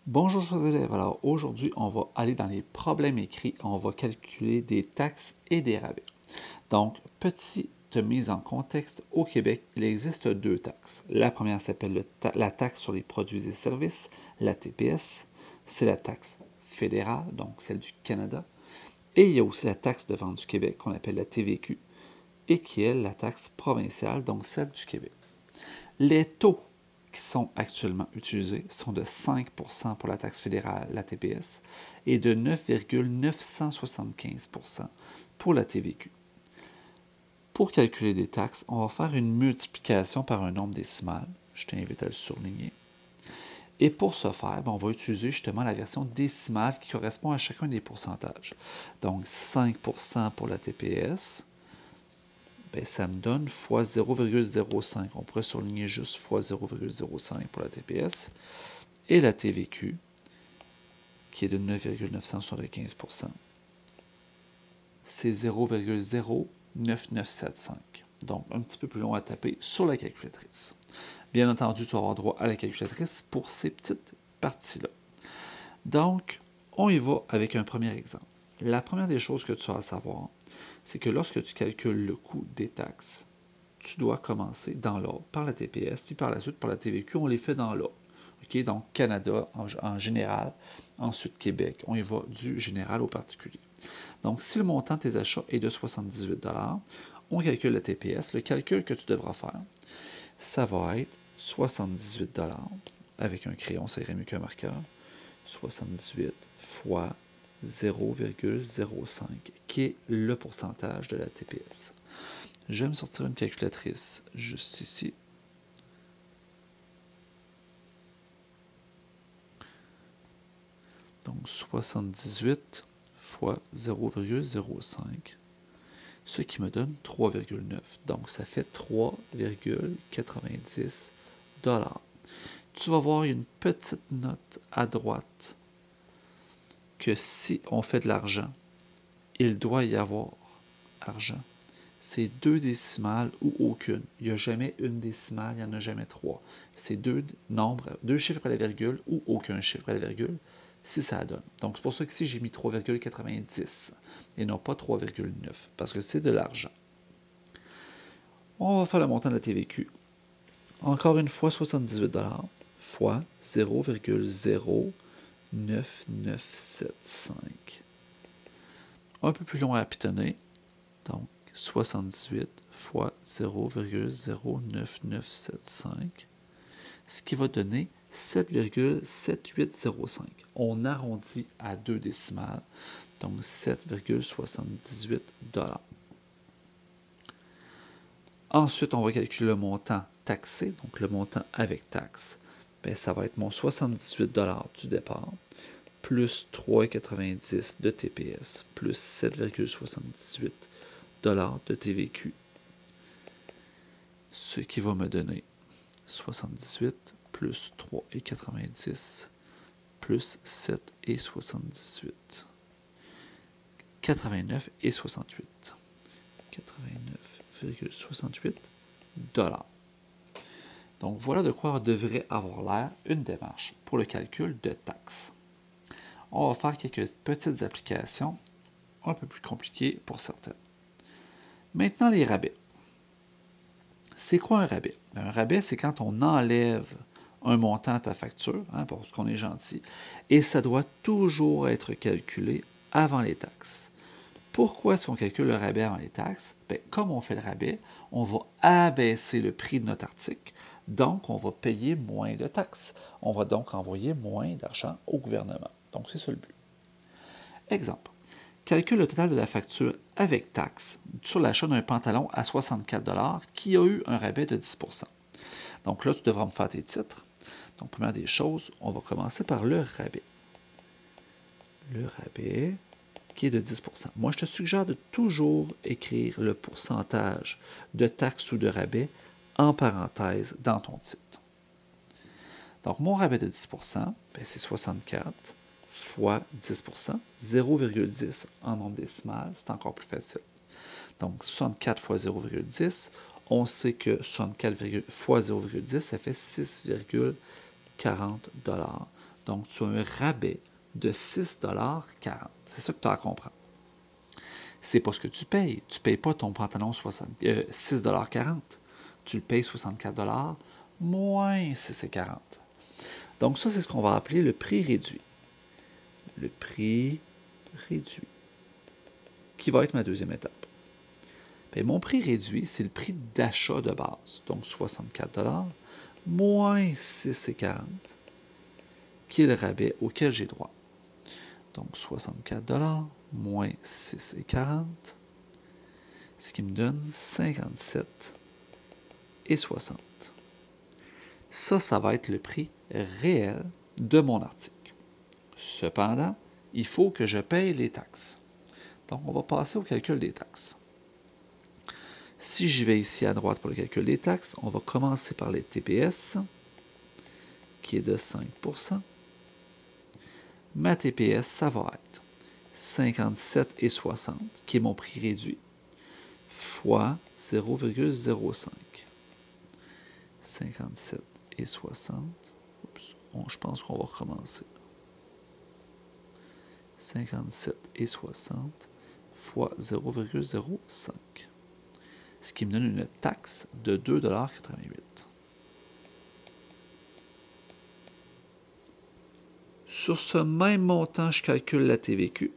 Bonjour chers élèves, alors aujourd'hui on va aller dans les problèmes écrits, on va calculer des taxes et des rabais. Donc, petite mise en contexte, au Québec, il existe deux taxes. La première s'appelle la taxe sur les produits et services, la TPS, c'est la taxe fédérale, donc celle du Canada. Et il y a aussi la taxe de vente du Québec qu'on appelle la TVQ et qui est la taxe provinciale, donc celle du Québec. Les taux qui sont actuellement utilisés sont de 5 pour la taxe fédérale, la TPS, et de 9,975 pour la TVQ. Pour calculer des taxes, on va faire une multiplication par un nombre décimal. Je t'invite à le surligner. Et pour ce faire, on va utiliser justement la version décimale qui correspond à chacun des pourcentages. Donc 5 pour la TPS, ben, ça me donne fois 0,05. On pourrait surligner juste fois 0,05 pour la TPS. Et la TVQ, qui est de 9,975 c'est 0,09975. Donc, un petit peu plus long à taper sur la calculatrice. Bien entendu, tu vas avoir droit à la calculatrice pour ces petites parties-là. Donc, on y va avec un premier exemple. La première des choses que tu as à savoir, c'est que lorsque tu calcules le coût des taxes, tu dois commencer dans l'ordre par la TPS, puis par la suite par la TVQ, on les fait dans l'ordre. Okay? Donc, Canada en général, ensuite Québec, on y va du général au particulier. Donc, si le montant de tes achats est de 78 on calcule la TPS. Le calcul que tu devras faire, ça va être 78 avec un crayon, ça irait mieux qu'un marqueur. 78 fois 0,05, qui est le pourcentage de la TPS. Je vais me sortir une calculatrice juste ici. Donc 78 fois 0,05, ce qui me donne 3,9. Donc ça fait 3,90 $. Tu vas voir une petite note à droite que si on fait de l'argent, il doit y avoir argent. C'est deux décimales ou aucune. Il n'y a jamais une décimale, il n'y en a jamais trois. C'est deux nombres, deux chiffres après la virgule ou aucun chiffre après la virgule, si ça donne. Donc c'est pour ça qu'ici j'ai mis 3,90 et non pas 3,9 parce que c'est de l'argent. On va faire le montant de la TVQ. Encore une fois, 78 $ fois 0,09975. Un peu plus long à pitonner. Donc, 78 fois 0,09975, ce qui va donner 7,7805. On arrondit à deux décimales, donc 7,78 $. Ensuite, on va calculer le montant taxé, donc le montant avec taxe. Bien, ça va être mon 78 $ du départ, plus 3,90 de TPS, plus 7,78 $ de TVQ, ce qui va me donner 78 plus 3,90 plus 7,78. 89,68. 89,68 $. Donc voilà de quoi devrait avoir l'air une démarche pour le calcul de taxes. On va faire quelques petites applications un peu plus compliquées pour certaines. Maintenant, les rabais. C'est quoi un rabais? Un rabais, c'est quand on enlève un montant à ta facture, parce qu'on est gentil, et ça doit toujours être calculé avant les taxes. Pourquoi est-ce qu'on calcule le rabais avant les taxes? Bien, comme on fait le rabais, on va abaisser le prix de notre article, donc on va payer moins de taxes. On va donc envoyer moins d'argent au gouvernement. Donc, c'est ça le but. Exemple. Calcule le total de la facture avec taxe sur l'achat d'un pantalon à 64 $ qui a eu un rabais de 10 %. Donc là, tu devras me faire tes titres. Donc, première des choses, on va commencer par le rabais. Le rabais qui est de 10 %. Moi, je te suggère de toujours écrire le pourcentage de taxe ou de rabais en parenthèse dans ton titre. Donc, mon rabais de 10 %, c'est 64 fois 10 %, 0,10 en nombre décimal, c'est encore plus facile. Donc, 64 fois 0,10, on sait que 64 fois 0,10, ça fait 6,40 $. Donc, tu as un rabais de 6,40 $. C'est ça que tu as à comprendre. C'est pas ce que tu payes. Tu ne payes pas ton pantalon 6,40 $. Tu le payes 64 $ moins 6,40 $. Donc, ça, c'est ce qu'on va appeler le prix réduit. Le prix réduit, qui va être ma deuxième étape. Bien, mon prix réduit, c'est le prix d'achat de base, donc 64 $ moins 6,40 $, qui est le rabais auquel j'ai droit. Donc 64 $ moins 6,40 $, ce qui me donne 57,60 $. Ça va être le prix réel de mon article. Cependant, il faut que je paye les taxes. Donc, on va passer au calcul des taxes. Si j'y vais ici à droite pour le calcul des taxes, on va commencer par les TPS, qui est de 5%. Ma TPS, ça va être 57,60, qui est mon prix réduit, fois 0,05. 57,60. Je pense qu'on va recommencer. 57,60 fois 0,05. Ce qui me donne une taxe de 2,88 $. Sur ce même montant, je calcule la TVQ.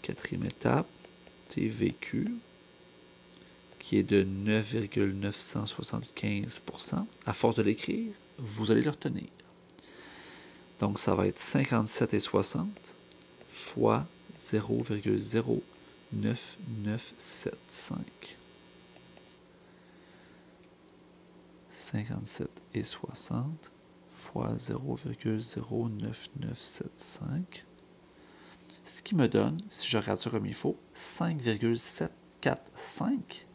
Quatrième étape, TVQ, qui est de 9,975 %. À force de l'écrire, vous allez le retenir. Donc, ça va être 57,60 fois 0,09975. 57,60 fois 0,09975. Ce qui me donne, si je regarde ça comme il faut, 5,745.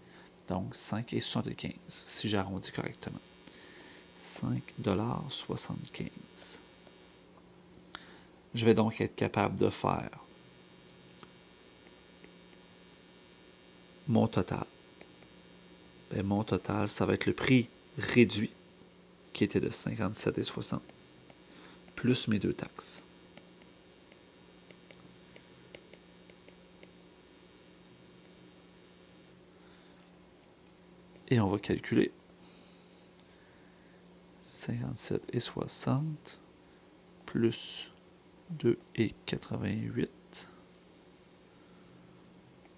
Donc 5,75 si j'arrondis correctement. 5,75 $. Je vais donc être capable de faire mon total. Bien, mon total, ça va être le prix réduit, qui était de 57,60, plus mes deux taxes. Et on va calculer 57,60 plus 2,88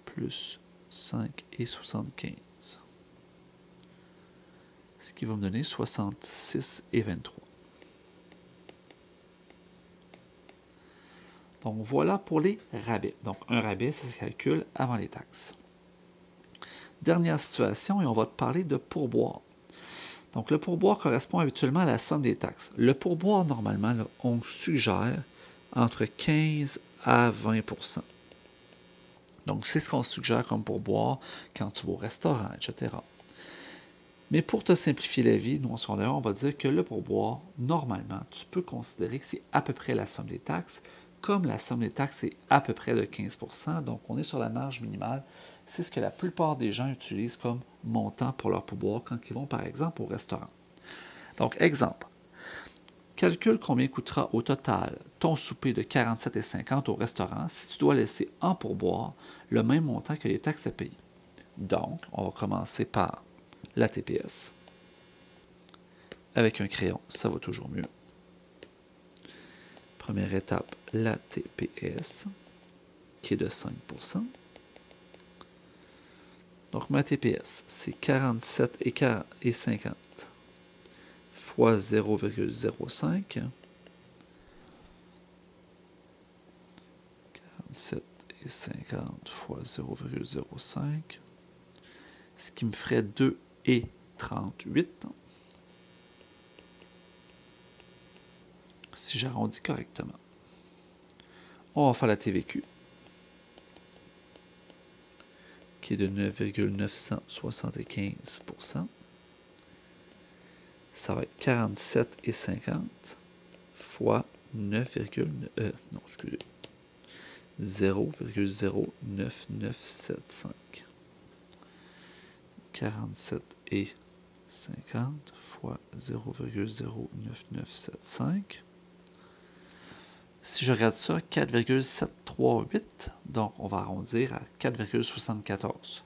plus 5,75. Ce qui va me donner 66,23. Donc voilà pour les rabais. Donc un rabais, ça se calcule avant les taxes. Dernière situation, et on va te parler de pourboire. Donc le pourboire correspond habituellement à la somme des taxes. Le pourboire, normalement, là, on suggère entre 15 à 20 %. Donc c'est ce qu'on suggère comme pourboire quand tu vas au restaurant, etc. Mais pour te simplifier la vie, nous, en secondaire, on va dire que le pourboire, normalement, tu peux considérer que c'est à peu près la somme des taxes, comme la somme des taxes est à peu près de 15 %, donc on est sur la marge minimale. C'est ce que la plupart des gens utilisent comme montant pour leur pourboire quand ils vont, par exemple, au restaurant. Donc, exemple, calcule combien coûtera au total ton souper de 47,50 € au restaurant si tu dois laisser en pourboire le même montant que les taxes à payer. Donc, on va commencer par la TPS. Avec un crayon, ça va toujours mieux. Première étape, la TPS, qui est de 5 %. Donc, ma TPS, c'est 47,50 fois 0,05. 47,50 fois 0,05. Ce qui me ferait 2,38. Si j'arrondis correctement. On va faire la TVQ, qui est de 9,975 %. Ça va être 47,50 fois 0,09975. 47,50 50 fois 0,09975. Si je regarde ça, 4,738, donc on va arrondir à 4,74.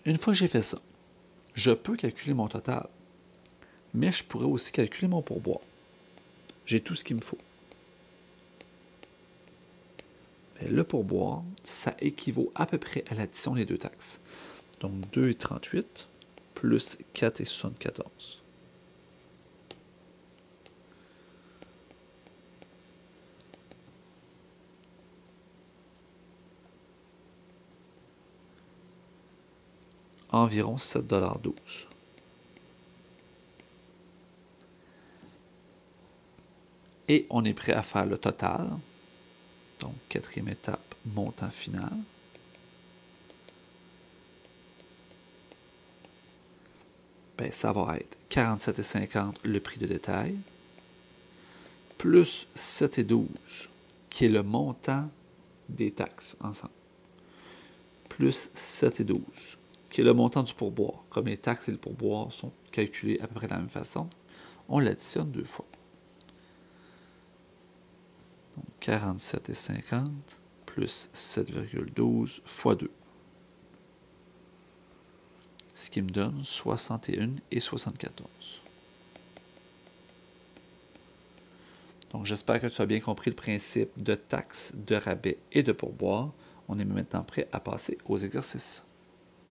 Une fois que j'ai fait ça, je peux calculer mon total, mais je pourrais aussi calculer mon pourboire. J'ai tout ce qu'il me faut. Mais le pourboire, ça équivaut à peu près à l'addition des deux taxes. Donc 2,38 plus 4,74. Environ 7,12 $. Et on est prêt à faire le total. Donc, quatrième étape, montant final. Ben, ça va être 47,50 le prix de détail, plus 7,12 qui est le montant des taxes ensemble, plus 7,12 qui est le montant du pourboire. Comme les taxes et le pourboire sont calculés à peu près de la même façon, on l'additionne deux fois. Donc 47,50 plus 7,12 fois 2. Ce qui me donne 61,74. Donc j'espère que tu as bien compris le principe de taxes, de rabais et de pourboire. On est maintenant prêt à passer aux exercices.